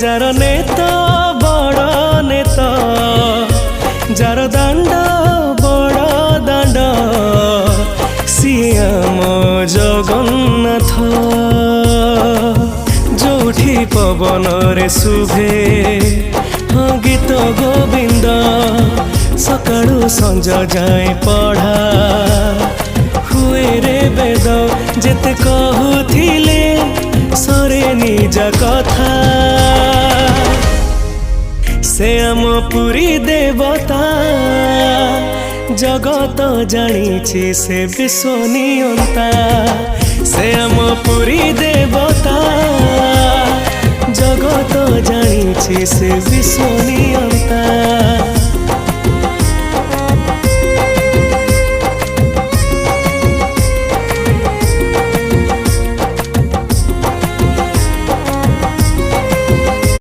Jar नेता बड़ नेता जार दांड बड़ दांड सियाम जगन्नाथ जोठी पवन रे शुभे गीत गोविंद सकाळु संज जाए पढ़ा हुए रे वेद जेते कहूथिले सरे निज कथा से आम पुरी देवता जगत जानी से विश्वनियंता से आम पुरी देवता जगत जानी से विश्वनियंता।